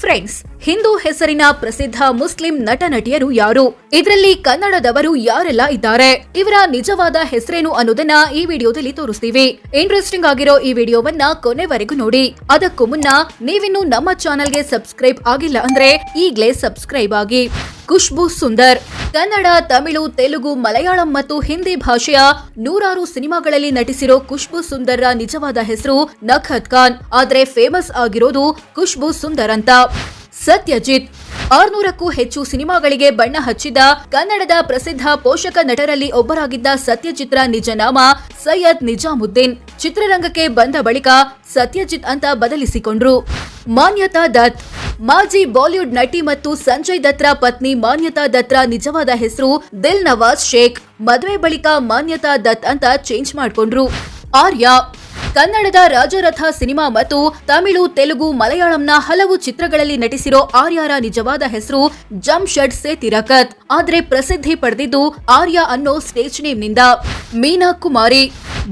Friends, Hindu ಹೆಸರಿನ ಪ್ರಸಿದ್ಧ Muslim ನಟ ನಟಿಯರು ಯಾರು? ಇದರಲ್ಲಿ ಕನ್ನಡದವರು ಯಾರೆಲ್ಲ ಇದ್ದಾರೆ? ಇವರ ನಿಜವಾದ ಹೆಸರೇನು ಅನ್ನೋದನ್ನ ಈ ವಿಡಿಯೋದಲ್ಲಿ ತೋರಿಸ್ತೀವಿ. ಇಂಟ್ರೆಸ್ಟಿಂಗ್ ಆಗಿರೋ ಈ ವಿಡಿಯೋವನ್ನ ಕೊನೆವರೆಗೂ ನೋಡಿ. ಅದಕ್ಕೂ ಮುನ್ನ ನೀವಿನ್ನು ನಮ್ಮ ಚಾನೆಲ್ಗೆ ಸಬ್ಸ್ಕ್ರೈಬ್ ಆಗಿಲ್ಲ ಅಂದ್ರೆ ಈಗ್ಲೇ ಸಬ್ಸ್ಕ್ರೈಬ್ ಆಗಿ. ಖುಷ್ಬೂ ಸುಂದರ್ ಕನ್ನಡ, ತಮಿಳು, ತೆಲುಗು, ಮಲಯಾಳಂ ಮತ್ತು ಹಿಂದಿ ಭಾಷೆಯ ನೂರಾರು ಸಿನಿಮಾಗಳಲ್ಲಿ ನಟಿಸಿರೋ ಖುಷ್ಬೂ ಸುಂದರ್ರ ನಿಜವಾದ ಹೆಸರು ನಖತ್ ಖಾನ್. ಆದ್ರೆ ಫೇಮಸ್ ಆಗಿರೋದು ಖುಷ್ಬೂ ಸುಂದರ್ ಅಂತ. ಸತ್ಯಜಿತ್ 600ಕ್ಕೂ ಹೆಚ್ಚು ಸಿನಿಮಾಗಳಿಗೆ ಬಣ್ಣ ಹಚ್ಚಿದ ಕನ್ನಡದ ಪ್ರಸಿದ್ಧ ಪೋಷಕ ನಟರಲ್ಲಿ ಒಬ್ಬರಾಗಿದ್ದ ಸತ್ಯಜಿತ್ರ ನಿಜ ನಾಮ ಸೈಯದ್ ನಿಜಾಮುದ್ದೀನ್. ಚಿತ್ರರಂಗಕ್ಕೆ ಬಂದ ಬಳಿಕ ಸತ್ಯಜಿತ್ ಅಂತ ಬದಲಿಸಿಕೊಂಡ್ರು. ಮಾನ್ಯತಾ ದತ್ ಮಾಜಿ ಬಾಲಿವುಡ್ ನಟಿ ಮತ್ತು ಸಂಜಯ್ ದತ್ರ ಪತ್ನಿ ಮಾನ್ಯತಾ ದತ್ರ ನಿಜವಾದ ಹೆಸರು ದಿಲ್ ನವಾಜ್ ಶೇಖ್. ಮದುವೆ ಬಳಿಕ ಮಾನ್ಯತಾ ದತ್ ಅಂತ ಚೇಂಜ್ ಮಾಡ್ಕೊಂಡ್ರು. ಆರ್ಯ ಕನ್ನಡದ ರಾಜರಥ ಸಿನಿಮಾ ಮತ್ತು ತಮಿಳು, ತೆಲುಗು, ಮಲಯಾಳಂನ ಹಲವು ಚಿತ್ರಗಳಲ್ಲಿ ನಟಿಸಿರೋ ಆರ್ಯರ ನಿಜವಾದ ಹೆಸರು ಜಮ್ಶೆಡ್ ಸೇತಿರಕತ್. ಆದ್ರೆ ಪ್ರಸಿದ್ಧಿ ಪಡೆದಿದ್ದು ಆರ್ಯ ಅನ್ನೋ ಸ್ಟೇಜ್ ನೇಮ್ ನಿಂದ. ಮೀನಾ ಕುಮಾರಿ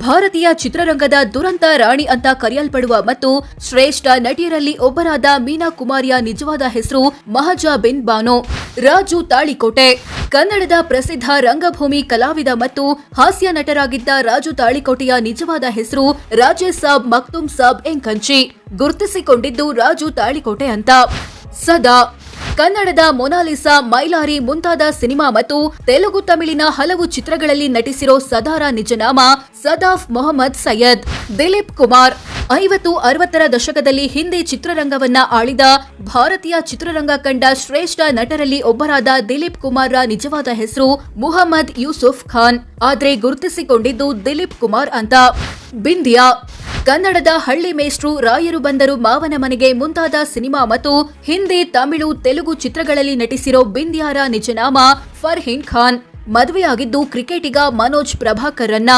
ಭಾರತೀಯ ಚಿತ್ರರಂಗದ ದುರಂತ ರಾಣಿ ಅಂತ ಕರೆಯಲ್ಪಡುವ ಮತ್ತು ಶ್ರೇಷ್ಠ ನಟಿಯರಲ್ಲಿ ಒಬ್ಬರಾದ ಮೀನಾ ಕುಮಾರಿಯ ನಿಜವಾದ ಹೆಸರು ಮಹಜಾ ಬಿನ್ ಬಾನೋ. ರಾಜು ತಾಳಿಕೋಟೆ ಕನ್ನಡದ ಪ್ರಸಿದ್ಧ ರಂಗಭೂಮಿ ಕಲಾವಿದ ಮತ್ತು ಹಾಸ್ಯ ನಟರಾಗಿದ್ದ ರಾಜು ತಾಳಿಕೋಟೆಯ ನಿಜವಾದ ಹೆಸರು ರಾಜೇಶ್ ಸಾಬ್ ಮಕ್ತುಮ್ ಸಾಬ್ ಎಂಕಂಚಿ. ಗುರುತಿಸಿಕೊಂಡಿದ್ದು ರಾಜು ತಾಳಿಕೋಟೆ ಅಂತ. ಸದಾ ಕನ್ನಡದ ಮೊನಾಲಿಸಾ, ಮೈಲಾರಿ ಮುಂತಾದ ಸಿನಿಮಾ ಮತ್ತು ತೆಲುಗು, ತಮಿಳಿನ ಹಲವು ಚಿತ್ರಗಳಲ್ಲಿ ನಟಿಸಿರೋ ಸದಾರ ನಿಜನಾಮ ಸದಾಫ್ ಮೊಹಮ್ಮದ್ ಸೈಯದ್. ದಿಲೀಪ್ ಕುಮಾರ್ 50-60ರ ದಶಕದಲ್ಲಿ ಹಿಂದಿ ಚಿತ್ರರಂಗವನ್ನ ಆಳಿದ ಭಾರತೀಯ ಚಿತ್ರರಂಗ ಕಂಡ ಶ್ರೇಷ್ಠ ನಟರಲ್ಲಿ ಒಬ್ಬರಾದ ದಿಲೀಪ್ ಕುಮಾರ್ರ ನಿಜವಾದ ಹೆಸರು ಮುಹಮ್ಮದ್ ಯೂಸುಫ್ ಖಾನ್. ಆದ್ರೆ ಗುರುತಿಸಿಕೊಂಡಿದ್ದು ದಿಲೀಪ್ ಕುಮಾರ್ ಅಂತ. ಬಿಂದ್ಯಾ ಕನ್ನಡದ ಹಳ್ಳಿ ಮೇಷ್ಟ್ರು, ರಾಯರು ಬಂದರು, ಮಾವನ ಮನೆಗೆ ಮುಂತಾದ ಸಿನಿಮಾ ಮತ್ತು ಹಿಂದಿ, ತಮಿಳು, ತೆಲುಗು ಚಿತ್ರಗಳಲ್ಲಿ ನಟಿಸಿರೋ ಬಿಂದ್ಯಾರ ನಿಜನಾಮ ಫರ್ಹೀನ್ ಖಾನ್. ಮದುವೆಯಾಗಿದ್ದು ಕ್ರಿಕೆಟಿಗ ಮನೋಜ್ ಪ್ರಭಾಕರ್ರನ್ನ.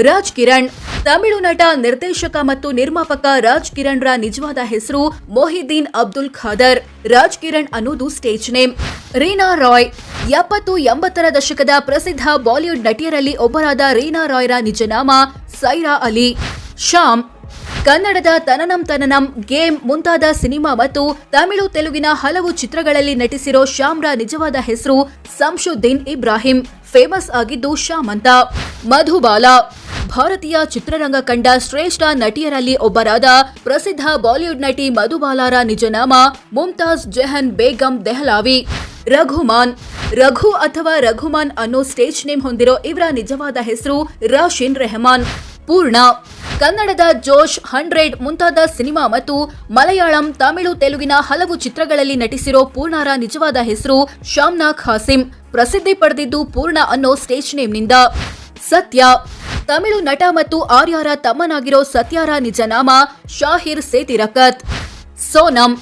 ರಾಜ್ ಕಿರಣ್ ತಮಿಳು ನಟ, ನಿರ್ದೇಶಕ ಮತ್ತು ನಿರ್ಮಾಪಕ ರಾಜ್ ಕಿರಣ್ ರ ನಿಜವಾದ ಹೆಸರು ಮೊಹಿದ್ದೀನ್ ಅಬ್ದುಲ್ ಖಾದರ್. ರಾಜ್ ಕಿರಣ್ ಅನ್ನೋದು ಸ್ಟೇಜ್ ನೇಮ್. ರೀನಾ ರಾಯ್ 70-80ರ ದಶಕದ ಪ್ರಸಿದ್ಧ ಬಾಲಿವುಡ್ ನಟಿಯರಲ್ಲಿ ಒಬ್ಬರಾದ ರೀನಾ ರಾಯ್ರ ನಿಜನಾಮ ಸೈರಾ ಅಲಿ. ಶ್ಯಾಮ್ ಕನ್ನಡದ ತನನಂ ತನನಂ, ಗೇಮ್ ಮುಂತಾದ ಸಿನಿಮಾ ಮತ್ತು ತಮಿಳು, ತೆಲುಗಿನ ಹಲವು ಚಿತ್ರಗಳಲ್ಲಿ ನಟಿಸಿರೋ ಶ್ಯಾಮ್ರ ನಿಜವಾದ ಹೆಸರು ಸಂಶುದ್ದೀನ್ ಇಬ್ರಾಹಿಂ. ಫೇಮಸ್ ಆಗಿದ್ದು ಶ್ಯಾಮ್ ಅಂತ. ಮಧುಬಾಲ ಭಾರತೀಯ ಚಿತ್ರರಂಗ ಕಂಡ ಶ್ರೇಷ್ಠ ನಟಿಯರಲ್ಲಿ ಒಬ್ಬರಾದ ಪ್ರಸಿದ್ಧ ಬಾಲಿವುಡ್ ನಟಿ ಮಧುಬಾಲಾರ ನಿಜನಾಮ ಮುಮ್ತಾಜ್ ಜೆಹನ್ ಬೇಗಂ ದೆಹಲಾವಿ. ರಘುಮಾನ್ ರಘು ಅಥವಾ ರಘುಮಾನ್ ಅನ್ನೋ ಸ್ಟೇಜ್ ನೇಮ್ ಹೊಂದಿರೋ ಇವರ ನಿಜವಾದ ಹೆಸರು ರಾಶಿನ್ ರೆಹಮಾನ್. ಪೂರ್ಣ ಕನ್ನಡದ ಜೋಶ್, 100 ಮುಂತಾದ ಸಿನಿಮಾ ಮತ್ತು ಮಲಯಾಳಂ, ತಮಿಳು, ತೆಲುಗಿನ ಹಲವು ಚಿತ್ರಗಳಲ್ಲಿ ನಟಿಸಿರೋ ಪೂರ್ಣರ ನಿಜವಾದ ಹೆಸರು ಶಾಮ್ನಾಕ್ ಹಾಸಿಂ. ಪ್ರಸಿದ್ಧಿ ಪಡೆದಿದ್ದು ಪೂರ್ಣ ಅನ್ನೋ ಸ್ಟೇಜ್ ನೇಮ್ನಿಂದ. ಸತ್ಯ ತಮಿಳು ನಟ ಮತ್ತು ಆರ್ಯರ ತಮ್ಮನಾಗಿರೋ ಸತ್ಯಾರ ನಿಜನಾಮ ಶಾಹಿರ್ ಸೇತಿರಕತ್. ಸೋನಂ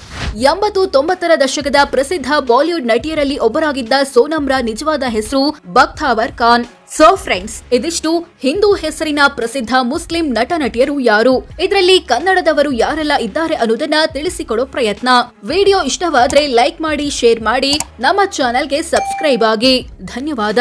80-90ರ ದಶಕದ ಪ್ರಸಿದ್ಧ ಬಾಲಿವುಡ್ ನಟಿಯರಲ್ಲಿ ಒಬ್ಬರಾಗಿದ್ದ ಸೋನಂರ ನಿಜವಾದ ಹೆಸರು ಬಖ್ತಾವರ್ ಖಾನ್. ಸೋ ಫ್ರೆಂಡ್ಸ್, ಇದಿಷ್ಟು ಹಿಂದೂ ಹೆಸರಿನ ಪ್ರಸಿದ್ಧ ಮುಸ್ಲಿಂ ನಟ ನಟಿಯರು ಯಾರು, ಇದರಲ್ಲಿ ಕನ್ನಡದವರು ಯಾರೆಲ್ಲ ಇದ್ದಾರೆ ಅನ್ನೋದನ್ನ ತಿಳಿಸಿಕೊಡೋ ಪ್ರಯತ್ನ. ವಿಡಿಯೋ ಇಷ್ಟವಾದ್ರೆ ಲೈಕ್ ಮಾಡಿ, ಶೇರ್ ಮಾಡಿ, ನಮ್ಮ ಚಾನೆಲ್ಗೆ ಸಬ್ಸ್ಕ್ರೈಬ್ ಆಗಿ. ಧನ್ಯವಾದ.